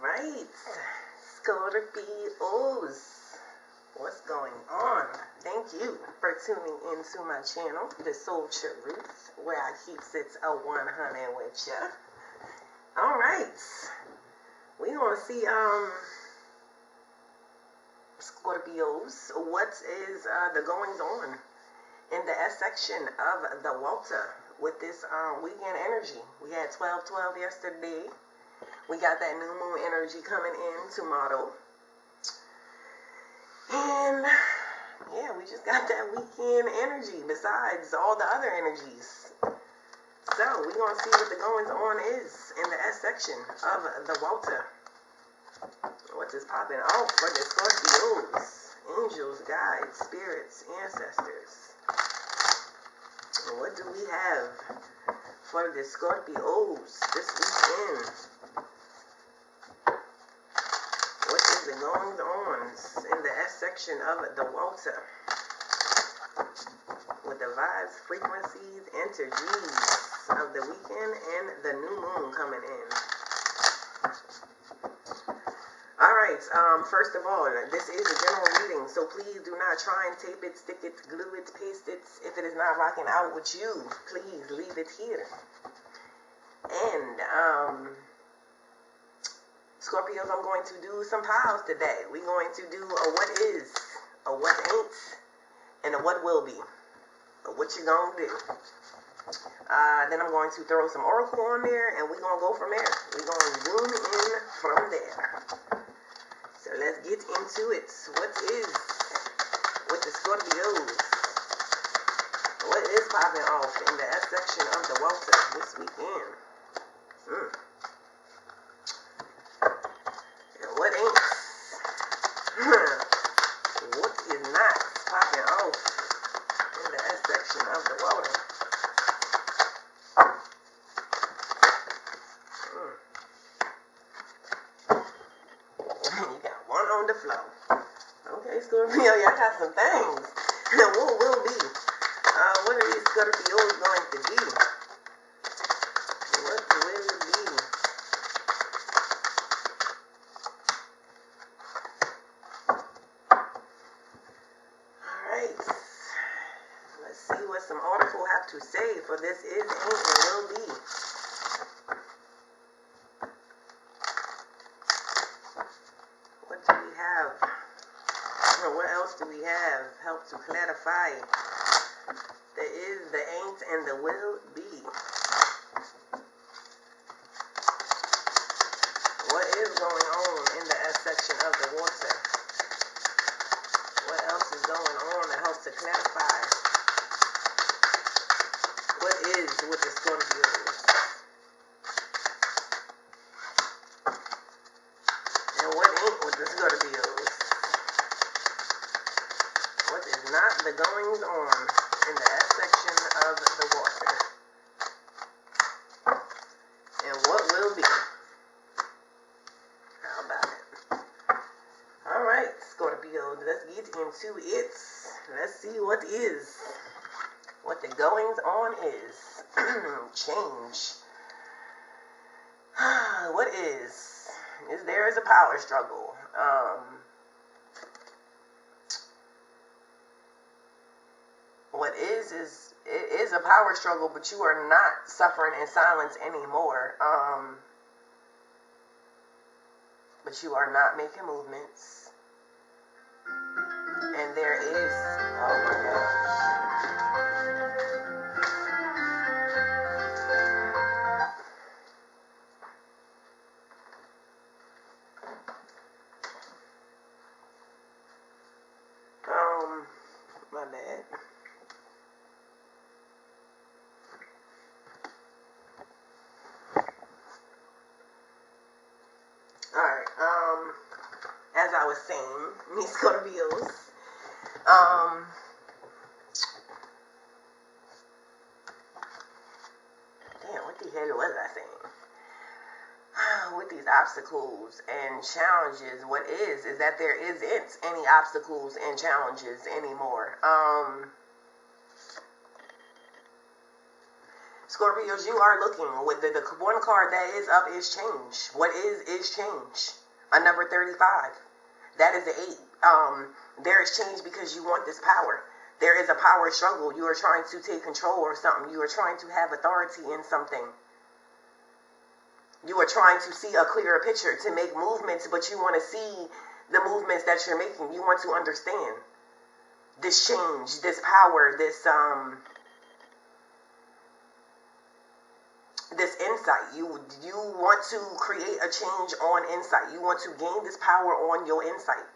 right, Scorpios, what's going on? Thank you for tuning into my channel, The Soul Truth, where I keep it 100 with ya. All right, we gonna see Scorpios, what is the goings on in the S section of the Walter with this weekend energy. We had 12/12 yesterday. We got that new moon energy coming in tomorrow. And yeah, we just got that weekend energy besides all the other energies. So we're going to see what the goings on is in the S section of the Walter. What is popping off for the Scorpios? Angels, guides, spirits, ancestors. What do we have for the Scorpios this weekend? What is the goings on in the S section of the Walter? With the vibes, frequencies, energies of the weekend and the new moon coming in. Alright, first of all, this is a general reading, so please do not try and tape it, stick it, glue it, paste it. If it is not rocking out with you, please leave it here. And, Scorpios, I'm going to do some piles today. We're going to do a what is, a what ain't, and a what will be. What you gonna do. Then I'm going to throw some oracle on there, and we're going to go from there. We're going to zoom in from there. So let's get into it. What is with the Scorpios? What is popping off in the S section of the Walter this weekend? And what ain't? What is not popping off in the S section of the Walter? You got one on the floor. Okay, Scorpio, y'all got some things. What will be? What are these Scorpios going to do? What will it be? Alright. Let's see what some article have to say for this is, ain't, and will be. What do we have? What else do we have? Help to clarify. There is, the ain't, and the will be. What is going on in the S section of the Water? What else is going on to help to clarify? What is with the Scorpios? And what ain't with the Scorpios? What is not the goings on in the S section of the Water? And what will be? How about it? Alright, Scorpio, let's get into it. Let's see what is. What the goings on is. Change. What is? There is a power struggle. What is it is a power struggle, but you are not suffering in silence anymore. But you are not making movements. And there is, oh my gosh. My bad. Alright, as I was saying, me Scorpios, damn, what the hell was I saying? With these obstacles and challenges, what is that there isn't any obstacles and challenges anymore. Scorpios, you are looking. With the one card that is up is change. What is change. A number 35. That is the 8. There is change because you want this power. There is a power struggle. You are trying to take control of something. You are trying to have authority in something. You are trying to see a clearer picture, to make movements, but you want to see the movements that you're making. You want to understand this change, this power, this insight. You want to create a change on insight. You want to gain this power on your insight.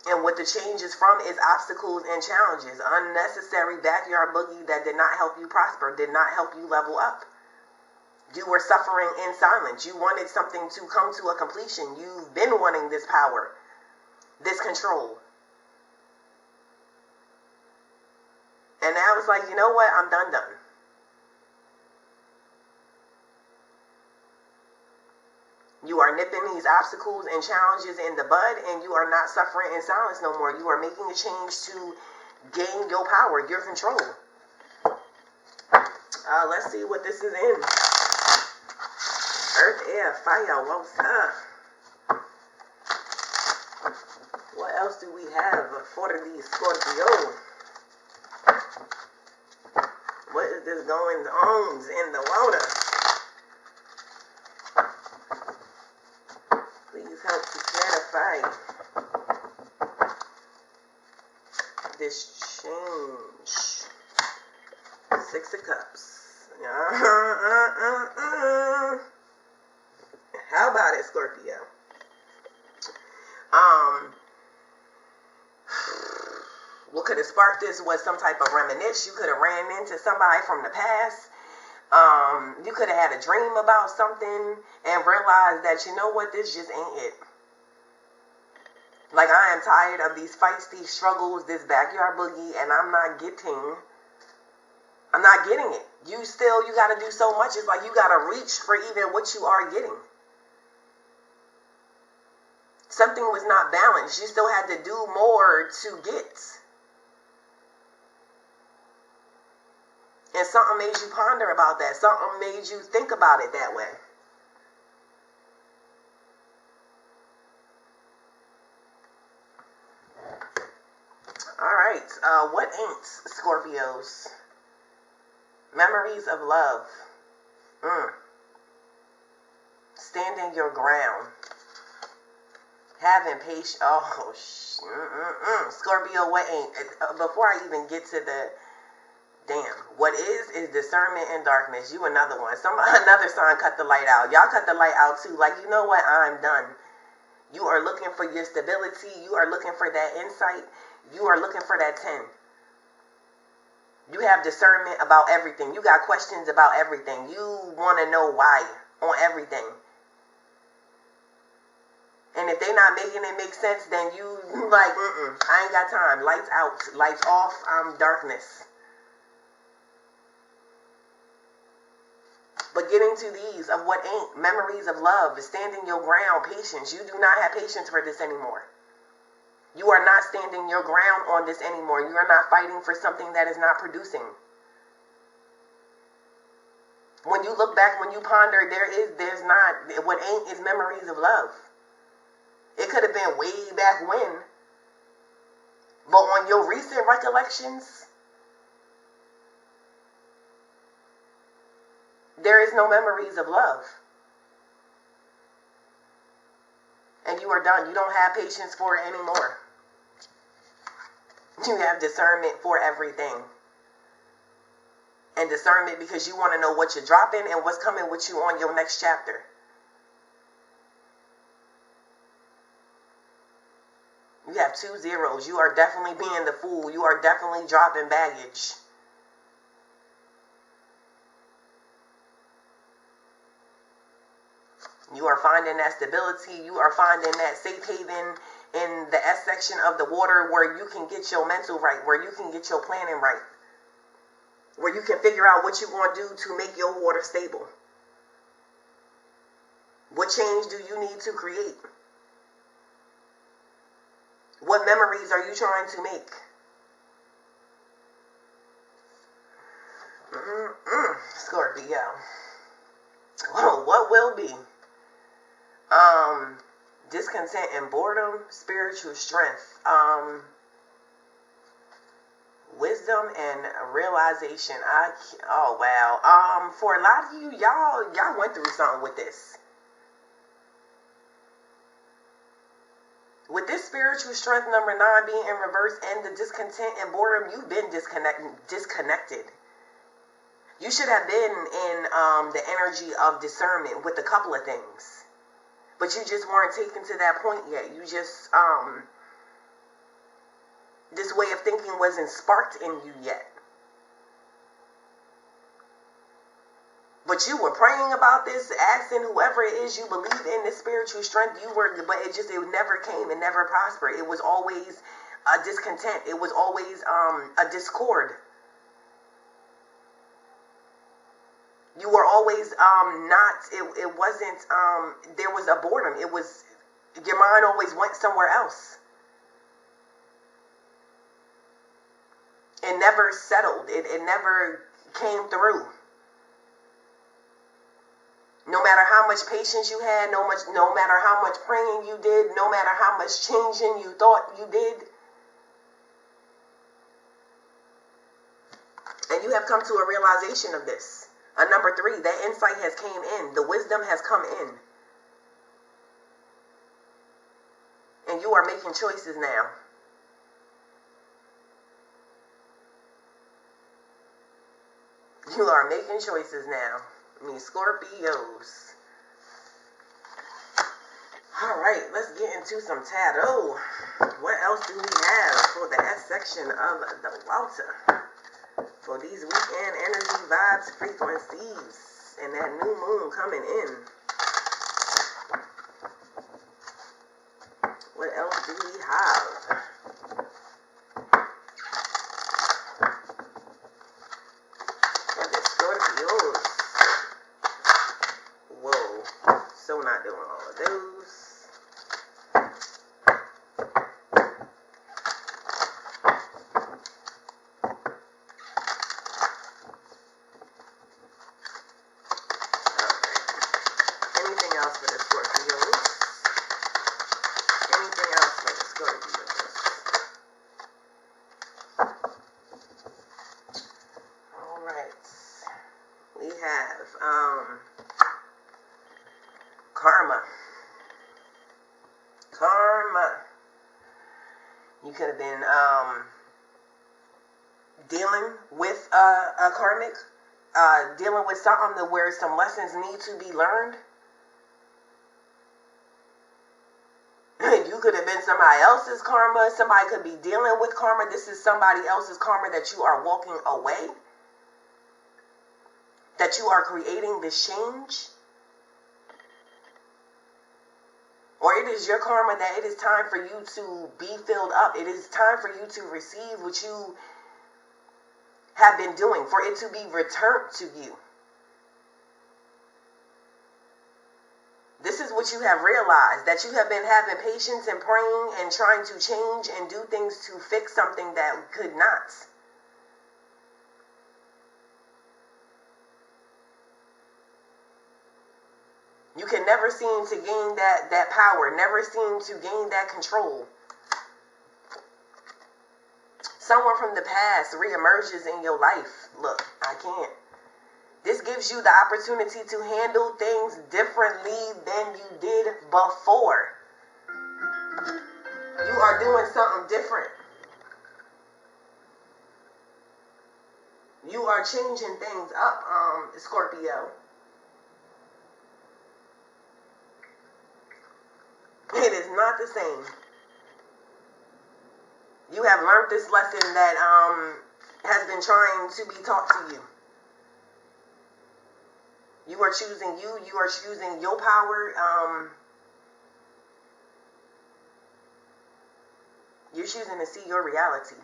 And what the change is from is obstacles and challenges. Unnecessary backyard boogie that did not help you prosper, did not help you level up. You were suffering in silence. You wanted something to come to a completion. You've been wanting this power, this control. And now it's like, you know what? I'm done. You are nipping these obstacles and challenges in the bud, and you are not suffering in silence no more. You are making a change to gain your power, your control. Let's see what this is in. Earth, air, fire, water. What else do we have for these Scorpio? What is this going on in the water? Please help to clarify this change. 6 of Cups. How about it, Scorpio? What could have sparked this was some type of reminiscence. You could have ran into somebody from the past. You could have had a dream about something and realized that, you know what, this just ain't it. Like, I am tired of these fights, these struggles, this backyard boogie, and I'm not getting it. You got to do so much. It's like you got to reach for even what you are getting. Something was not balanced. You still had to do more to get. And something made you ponder about that. Something made you think about it that way. All right. What ain't, Scorpios? Memories of love. Standing your ground. Having patience. Scorpio, what ain't? Before I even get to the... Damn. What is discernment in darkness. You another one. Another sign cut the light out. Y'all cut the light out too. Like, you know what? I'm done. You are looking for your stability. You are looking for that insight. You are looking for that 10. You have discernment about everything. You got questions about everything. You want to know why on everything. And if they not making it make sense, then you like, I ain't got time. Lights out. Lights off. I'm darkness. But getting to these of what ain't, memories of love, standing your ground, patience. You do not have patience for this anymore. You are not standing your ground on this anymore. You are not fighting for something that is not producing. When you look back, when you ponder, there's not, what ain't is memories of love. It could have been way back when. But on your recent recollections, there is no memories of love. And you are done. You don't have patience for it anymore. You have discernment for everything. And discernment because you want to know what you're dropping and what's coming with you on your next chapter. You have 2 zeros. You are definitely being the fool. You are definitely dropping baggage. You are finding that stability. You are finding that safe haven in the S section of the water where you can get your mental right, where you can get your planning right, where you can figure out what you're going to do to make your water stable. What change do you need to create? What memories are you trying to make? Scorpio. Whoa, what will be? Discontent and boredom, spiritual strength, wisdom and realization. Oh wow. For a lot of you, y'all went through something with this. With this spiritual strength number 9 being in reverse and the discontent and boredom, you've been disconnected. You should have been in the energy of discernment with a couple of things. But you just weren't taken to that point yet. You just, this way of thinking wasn't sparked in you yet. But you were praying about this, asking whoever it is you believe in this spiritual strength, but it never came, it never prospered. It was always a discontent. It was always a discord. You were always it wasn't, there was a boredom. It was, your mind always went somewhere else. It never settled. It never came through. No matter how much patience you had, no matter how much praying you did, no matter how much changing you thought you did. And you have come to a realization of this. A number 3, that insight has came in. The wisdom has come in. And you are making choices now. You are making choices now. Scorpios. Alright, let's get into some tarot. What else do we have for the S section of the Walter? For these weekend energy vibes, frequencies, and that new moon coming in. What else do we have? For the Scorpios. Whoa. So not doing all of those. Karma. You could have been dealing with a karmic, dealing with something where some lessons need to be learned. You could have been somebody else's karma. Somebody could be dealing with karma. This is somebody else's karma that you are walking away. That you are creating this change. Or it is your karma that it is time for you to be filled up. It is time for you to receive what you have been doing. For it to be returned to you. This is what you have realized. That you have been having patience and praying and trying to change and do things to fix something that could not. You can never seem to gain that power, never seem to gain that control. Someone from the past reemerges in your life. Look, I can't. This gives you the opportunity to handle things differently than you did before. You are doing something different. You are changing things up, Scorpio. It is not the same. You have learned this lesson that has been trying to be taught to you. You are choosing you. You are choosing your power. You're choosing to see your reality.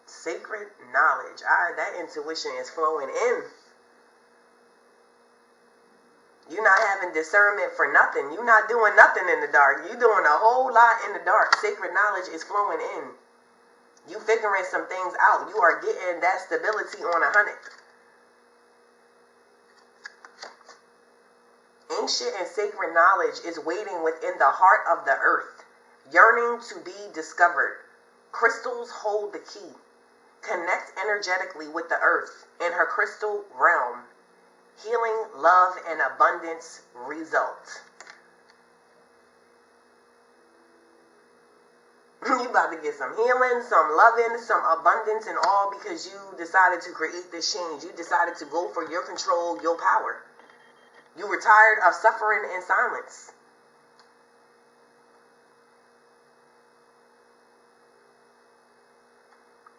Sacred knowledge. That intuition is flowing in. You're not having discernment for nothing. You're not doing nothing in the dark. You're doing a whole lot in the dark. Sacred knowledge is flowing in. You figuring some things out. You are getting that stability on 100. Ancient and sacred knowledge is waiting within the heart of the earth, yearning to be discovered. Crystals hold the key. Connect energetically with the earth and her crystal realm. Healing, love, and abundance result. You about to get some healing, some loving, some abundance, and all because you decided to create this change. You decided to go for your control, your power. You were tired of suffering in silence.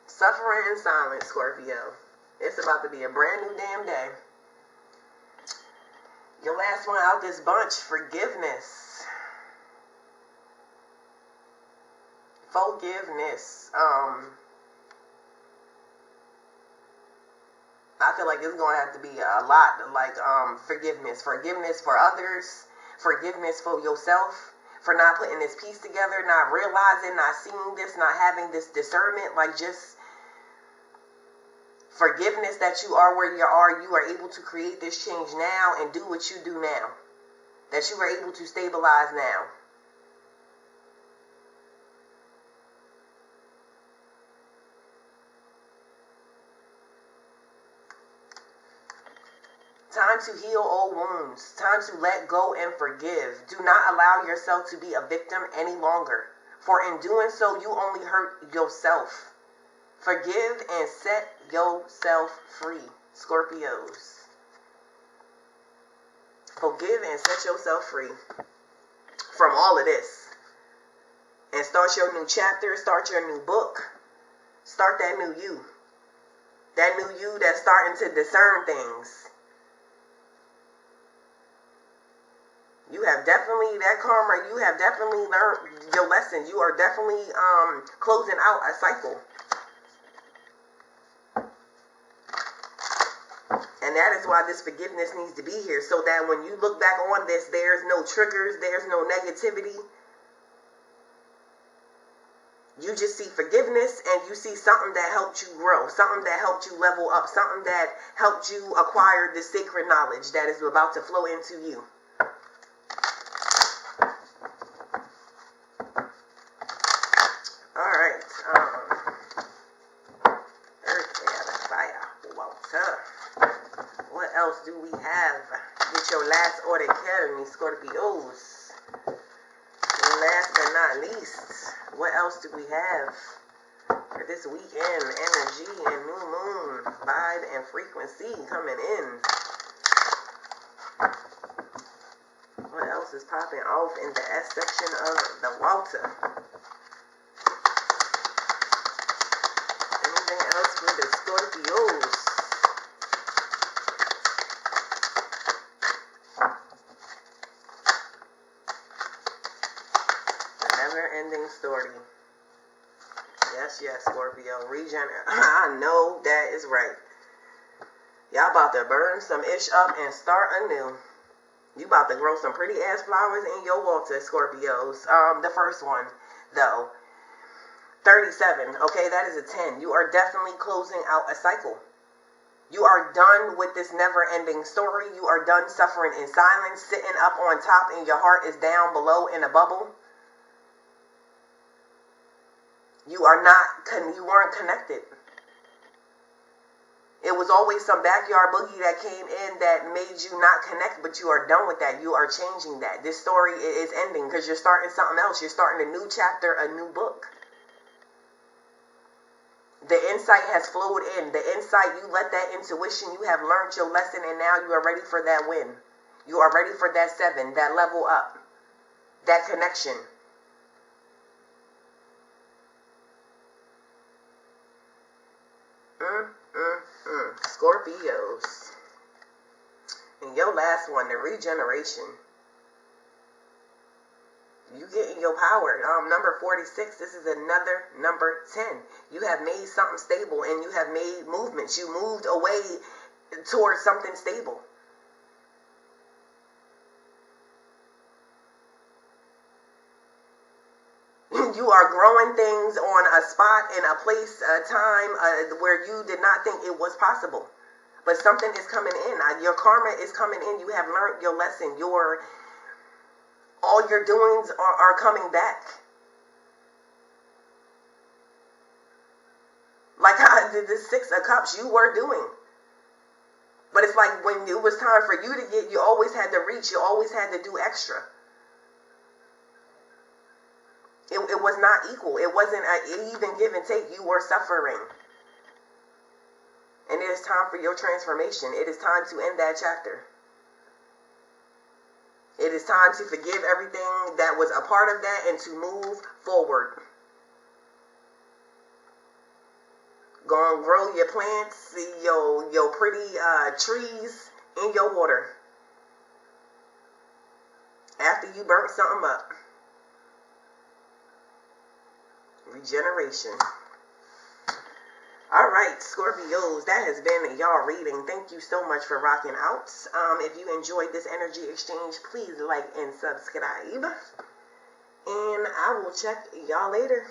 Suffering in silence, Scorpio. It's about to be a brand new damn day. Your last one out this bunch, forgiveness. Forgiveness. I feel like it's going to have to be a lot, like forgiveness. Forgiveness for others. Forgiveness for yourself. For not putting this piece together, not realizing, not seeing this, not having this discernment. Like just forgiveness that you are where you are able to create this change now and do what you do now. That you were able to stabilize now. Time to heal old wounds. Time to let go and forgive. Do not allow yourself to be a victim any longer. For in doing so, you only hurt yourself. Forgive and set yourself free, Scorpios. Forgive and set yourself free from all of this. And start your new chapter. Start your new book. Start that new you. That new you that's starting to discern things. You have definitely, that karma, you have definitely learned your lesson. You are definitely closing out a cycle. And that is why this forgiveness needs to be here. So that when you look back on this, there's no triggers, there's no negativity. You just see forgiveness and you see something that helped you grow. Something that helped you level up. Something that helped you acquire the sacred knowledge that is about to flow into you. Do we have? Get your last order carry me, Scorpios. And last but not least, what else do we have for this weekend? Energy and new moon vibe and frequency coming in. What else is popping off in the S section of the Walter? Anything else for the Scorpios? Ending story. Yes, Scorpio. I know that is right. Y'all about to burn some ish up and start anew. You about to grow some pretty ass flowers in your water, Scorpios. The first one, though. 37. Okay, that is a 10. You are definitely closing out a cycle. You are done with this never-ending story. You are done suffering in silence, sitting up on top and your heart is down below in a bubble. You weren't connected. It was always some backyard boogie that came in that made you not connect, but you are done with that. You are changing that. This story is ending because you're starting something else. You're starting a new chapter, a new book. The insight has flowed in. The insight, you let that intuition, you have learned your lesson, and now you are ready for that win. You are ready for that 7, that level up, that connection. Scorpios. And your last one, the regeneration. You getting your power. Number 46, this is another number 10. You have made something stable and you have made movements. You moved away towards something stable. You are growing things on a spot, in a place, a time where you did not think it was possible. But something is coming in. Your karma is coming in. You have learned your lesson. All your doings are coming back. Like I did the Six of Cups, you were doing. But it's like when it was time for you to get, you always had to reach. You always had to do extra. It was not equal. It wasn't an even give and take. You were suffering. And it is time for your transformation. It is time to end that chapter. It is time to forgive everything that was a part of that and to move forward. Go and grow your plants, your pretty trees in your water. After you burnt something up. Regeneration. All right, Scorpios, that has been y'all reading. Thank you so much for rocking out. If you enjoyed this energy exchange, please like and subscribe. And I will check y'all later.